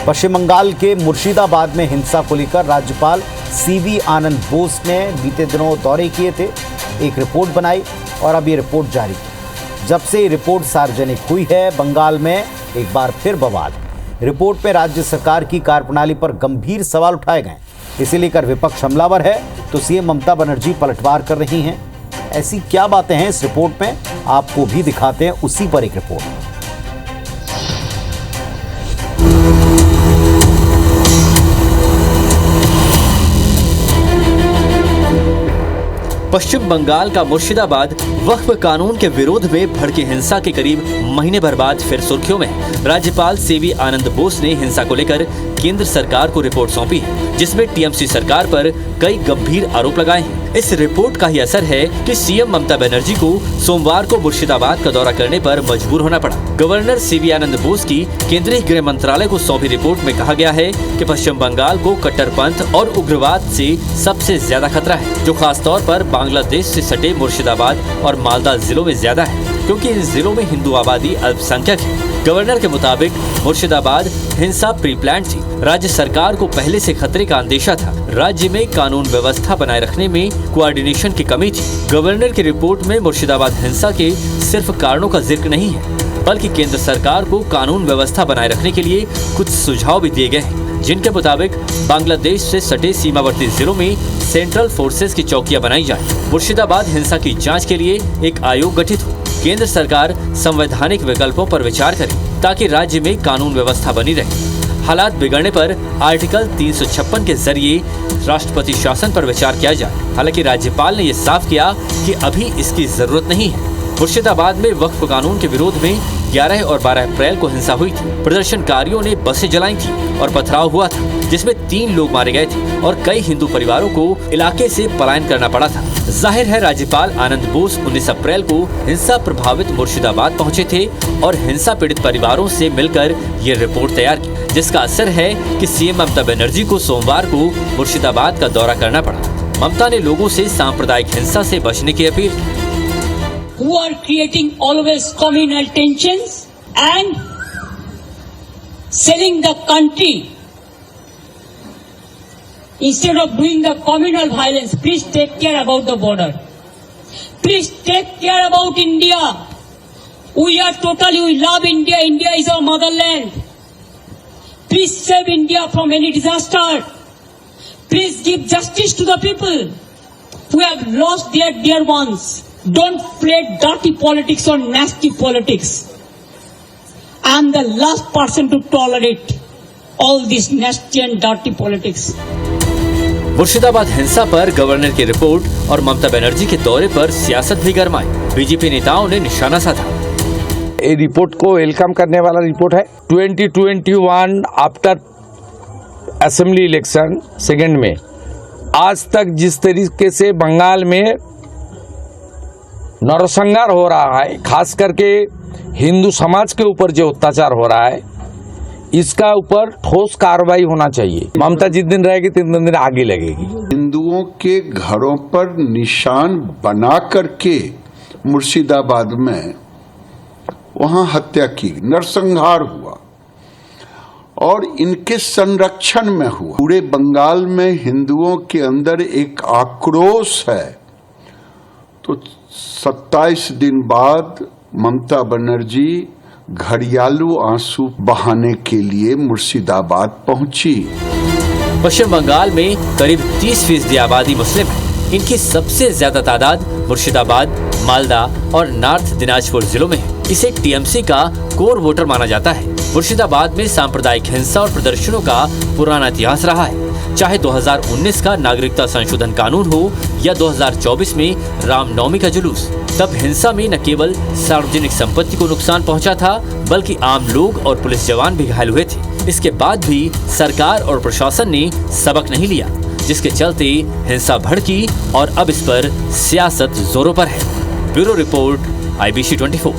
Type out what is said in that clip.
पश्चिम बंगाल के मुर्शिदाबाद में हिंसा को लेकर राज्यपाल सीवी आनंद बोस ने बीते दिनों दौरे किए थे, एक रिपोर्ट बनाई और अब ये रिपोर्ट जारी की। जब से ये रिपोर्ट सार्वजनिक हुई है, बंगाल में एक बार फिर बवाल। रिपोर्ट में राज्य सरकार की कार्यप्रणाली पर गंभीर सवाल उठाए गए। इसे लेकर विपक्ष हमलावर है तो सीएम ममता बनर्जी पलटवार कर रही हैं। ऐसी क्या बातें हैं इस रिपोर्ट में, आपको भी दिखाते हैं उसी पर एक रिपोर्ट। पश्चिम बंगाल का मुर्शिदाबाद वक्फ कानून के विरोध में भड़की हिंसा के करीब महीने भर बाद फिर सुर्खियों में। राज्यपाल सीवी आनंद बोस ने हिंसा को लेकर केंद्र सरकार को रिपोर्ट सौंपी है, जिसमें टीएमसी सरकार पर कई गंभीर आरोप लगाए हैं। इस रिपोर्ट का ही असर है कि सीएम ममता बनर्जी को सोमवार को मुर्शिदाबाद का दौरा करने पर मजबूर होना पड़ा। गवर्नर सीवी आनंद बोस की केंद्रीय गृह मंत्रालय को सौंपी रिपोर्ट में कहा गया है कि पश्चिम बंगाल को कट्टरपंथ और उग्रवाद से सबसे ज्यादा खतरा है, जो खास तौर पर बांग्लादेश से सटे मुर्शिदाबाद और मालदा जिलों में ज्यादा है, क्योंकि इन जिलों में हिंदू आबादी अल्पसंख्यक है। गवर्नर के मुताबिक मुर्शिदाबाद हिंसा प्री प्लान थी। राज्य सरकार को पहले से खतरे का अंदेशा था। राज्य में कानून व्यवस्था बनाए रखने में कोऑर्डिनेशन की कमी थी। गवर्नर की रिपोर्ट में मुर्शिदाबाद हिंसा के सिर्फ कारणों का जिक्र नहीं है, बल्कि केंद्र सरकार को कानून व्यवस्था बनाए रखने के लिए कुछ सुझाव भी दिए गए हैं, जिनके मुताबिक बांग्लादेश से सटे सीमावर्ती जिलों में सेंट्रल फोर्सेस की चौकियां बनाई जाए। मुर्शिदाबाद हिंसा की जांच के लिए एक आयोग गठित हो। केंद्र सरकार संवैधानिक विकल्पों पर विचार करे ताकि राज्य में कानून व्यवस्था बनी रहे। हालात बिगड़ने पर आर्टिकल 356 के जरिए राष्ट्रपति शासन पर विचार किया जाए। हालांकि राज्यपाल ने यह साफ किया कि अभी इसकी जरूरत नहीं है। मुर्शिदाबाद में वक्फ कानून के विरोध में 11 और 12 अप्रैल को हिंसा हुई थी। प्रदर्शनकारियों ने बसें जलाई थी और पथराव हुआ था, जिसमें 3 लोग मारे गए थे और कई हिंदू परिवारों को इलाके से पलायन करना पड़ा था। जाहिर है राज्यपाल आनंद बोस 19 अप्रैल को हिंसा प्रभावित मुर्शिदाबाद पहुंचे थे और हिंसा पीड़ित परिवारों से मिलकर ये रिपोर्ट तैयार की, जिसका असर है कि सीएम ममता बनर्जी को सोमवार को मुर्शिदाबाद का दौरा करना पड़ा। ममता ने लोगों से सांप्रदायिक हिंसा से बचने की अपील की। Who are creating always communal tensions and selling the country instead of doing the communal violence. Please take care about the border. Please take care about India. We love India. India is our motherland. Please save India from any disaster. Please give justice to the people who have lost their dear ones. Don't play dirty politics or nasty politics. I am the last person to tolerate all this nasty and dirty politics. Murshidabad हिंसा पर governor की report और ममता बनर्जी के दौरे पर सियासत भी गरमाई। बीजेपी नेताओं ने निशाना साधा। ये रिपोर्ट को वेलकम करने वाला रिपोर्ट है। 2021 आफ्टर असेंबली इलेक्शन सेकेंड में आज तक जिस तरीके से बंगाल में नरसंहार हो रहा है, खास करके हिंदू समाज के ऊपर जो अत्याचार हो रहा है, इसका ऊपर ठोस कार्रवाई होना चाहिए। ममता जिस दिन रहेगी 3 दिन आगे लगेगी। हिंदुओं के घरों पर निशान बना करके मुर्शिदाबाद में वहां हत्या की, नरसंहार हुआ और इनके संरक्षण में हुआ। पूरे बंगाल में हिंदुओं के अंदर एक आक्रोश है। तो 27 दिन बाद ममता बनर्जी घड़ियालू आंसू बहाने के लिए मुर्शिदाबाद पहुंची। पश्चिम बंगाल में करीब 30% आबादी मुस्लिम है। इनकी सबसे ज्यादा तादाद मुर्शिदाबाद, मालदा और नॉर्थ दिनाजपुर जिलों में है। इसे टीएमसी का कोर वोटर माना जाता है। मुर्शिदाबाद में सांप्रदायिक हिंसा और प्रदर्शनों का पुराना इतिहास रहा है। चाहे 2019 का नागरिकता संशोधन कानून हो या 2024 में रामनवमी का जुलूस, तब हिंसा में न केवल सार्वजनिक संपत्ति को नुकसान पहुंचा था, बल्कि आम लोग और पुलिस जवान भी घायल हुए थे। इसके बाद भी सरकार और प्रशासन ने सबक नहीं लिया, जिसके चलते हिंसा भड़की और अब इस पर सियासत जोरों पर है। Bureau report, IBC 24।